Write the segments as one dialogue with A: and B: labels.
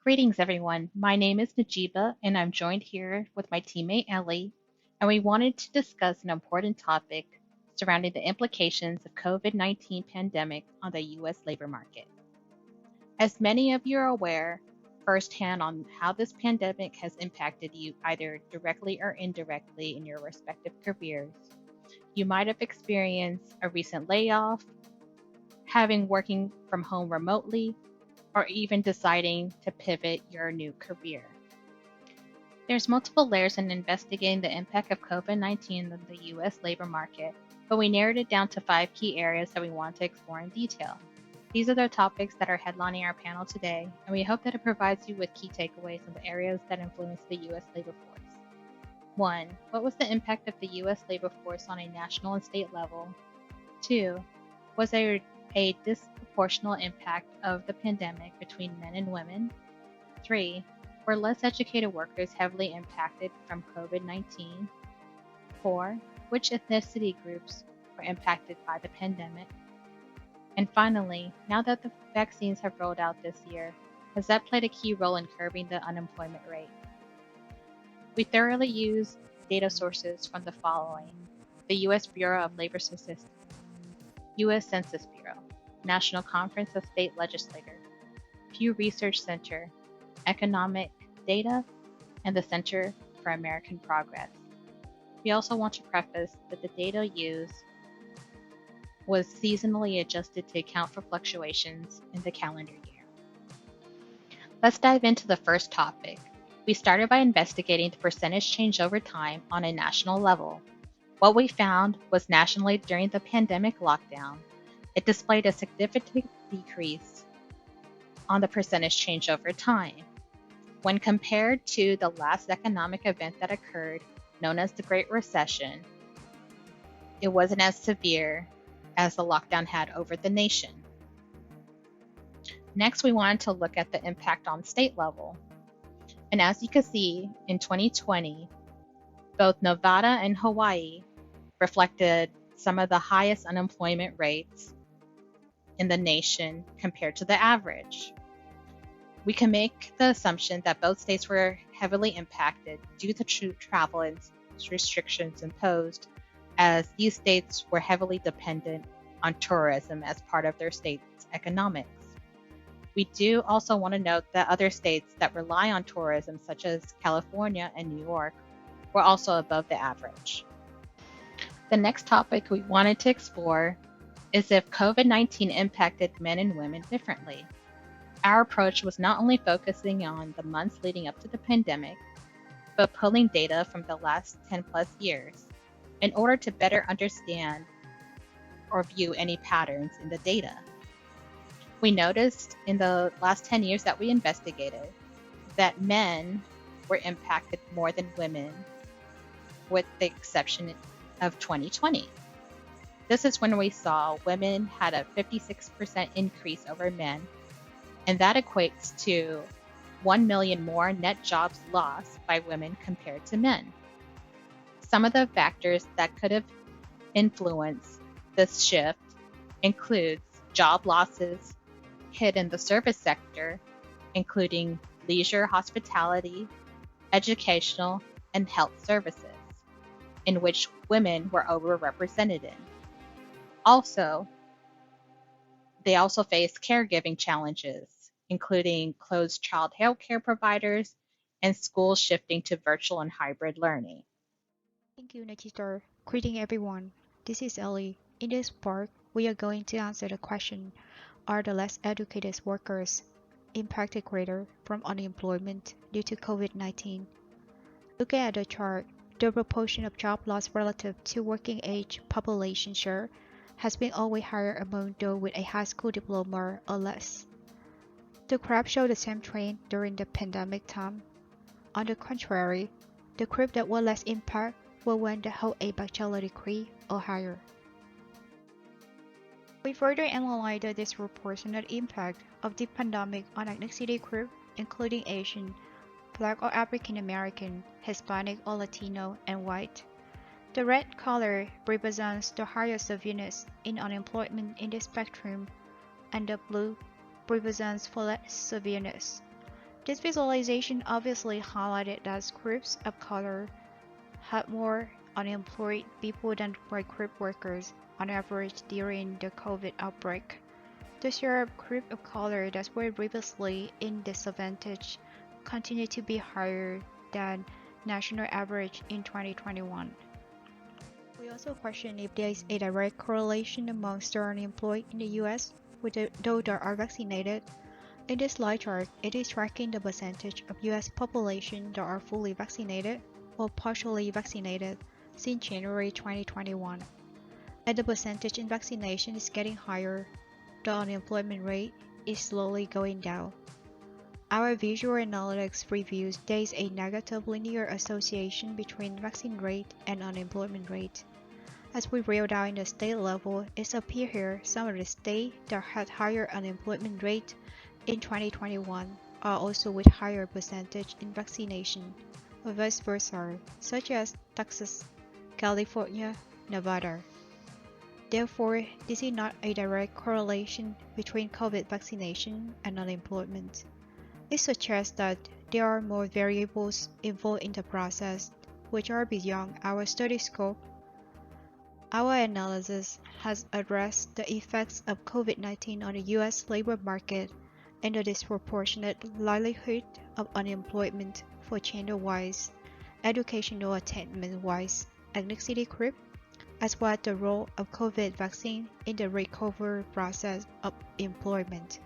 A: Greetings, everyone. My name is Najiba, and I'm joined here with my teammate Ellie, and we wanted to discuss an important topic surrounding the implications of COVID-19 pandemic on the U.S. labor market. As many of you are aware firsthand on how this pandemic has impacted you either directly or indirectly in your respective careers, you might have experienced a recent layoff, having working from home remotely, or even deciding to pivot your new career. There's multiple layers in investigating the impact of COVID-19 on the US labor market, but we narrowed it down to 5 key areas that we want to explore in detail. These are the topics that are headlining our panel today, and we hope that it provides you with key takeaways on the areas that influence the US labor force. 1. What was the impact of the US labor force on a national and state level? 2. Was there a disproportional impact of the pandemic between men and women? 3. Were less educated workers heavily impacted from COVID-19? 4. Which ethnicity groups were impacted by the pandemic? And finally, now that the vaccines have rolled out this year, has that played a key role in curbing the unemployment rate? We thoroughly used data sources from the following: the U.S. Bureau of Labor Statistics, U.S. Census Bureau, National Conference of State Legislators, Pew Research Center, Economic Data, and the Center for American Progress. We also want to preface that the data used was seasonally adjusted to account for fluctuations in the calendar year. Let's dive into the first topic. We started by investigating the percentage change over time on a national level. What we found was nationally during the pandemic lockdown, it displayed a significant decrease on the percentage change over time. When compared to the last economic event that occurred, known as the Great Recession, it wasn't as severe as the lockdown had over the nation. Next, we wanted to look at the impact on state level. And as you can see, in 2020, both Nevada and Hawaii reflected some of the highest unemployment rates in the nation compared to the average. We can make the assumption that both states were heavily impacted due to travel and restrictions imposed, as these states were heavily dependent on tourism as part of their state's economics. We do also want to note that other states that rely on tourism, such as California and New York, were also above the average. The next topic we wanted to explore is if COVID-19 impacted men and women differently. Our approach was not only focusing on the months leading up to the pandemic, but pulling data from the last 10 plus years in order to better understand or view any patterns in the data. We noticed in the last 10 years that we investigated that men were impacted more than women, with the exception of 2020. This is when we saw women had a 56% increase over men, and that equates to 1 million more net jobs lost by women compared to men. Some of the factors that could have influenced this shift includes job losses hit in the service sector, including leisure, hospitality, educational, and health services, in which women were overrepresented in. Also, they also faced caregiving challenges, including closed child health care providers and schools shifting to virtual and hybrid learning.
B: Thank you, Najita. Greeting everyone. This is Ellie. In this part, we are going to answer the question: are the less educated workers impacted greater from unemployment due to COVID-19? Looking at the chart, the proportion of job loss relative to working age population share has been always higher among those with a high school diploma or less. The graph showed the same trend during the pandemic time. On the contrary, the group that were less impacted were ones that hold a bachelor degree or higher. We further analyzed the disproportionate impact of the pandemic on ethnicity groups, including Asian, Black or African American, Hispanic or Latino, and white. The red color represents the highest severeness in unemployment in the spectrum, and the blue represents for less severeness. This visualization obviously highlighted that groups of color had more unemployed people than white group workers on average during the COVID outbreak. The share of group of color that were previously in disadvantage continued to be higher than national average in 2021. We also question if there is a direct correlation amongst the unemployed in the US with those that are vaccinated. In this slide chart, it is tracking the percentage of US population that are fully vaccinated or partially vaccinated since January 2021. As the percentage in vaccination is getting higher, the unemployment rate is slowly going down. Our visual analytics reviews there is a negative linear association between vaccine rate and unemployment rate. As we drill down in the state level, it appears here some of the states that had higher unemployment rate in 2021 are also with higher percentage in vaccination, or vice versa, such as Texas, California, Nevada. Therefore, this is not a direct correlation between COVID vaccination and unemployment. It suggests that there are more variables involved in the process, which are beyond our study scope. Our analysis has addressed the effects of COVID-19 on the U.S. labor market and the disproportionate likelihood of unemployment for gender-wise, educational attainment-wise, ethnicity group, as well as the role of COVID vaccine in the recovery process of employment.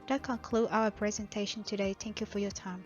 B: That concludes our presentation today. Thank you for your time.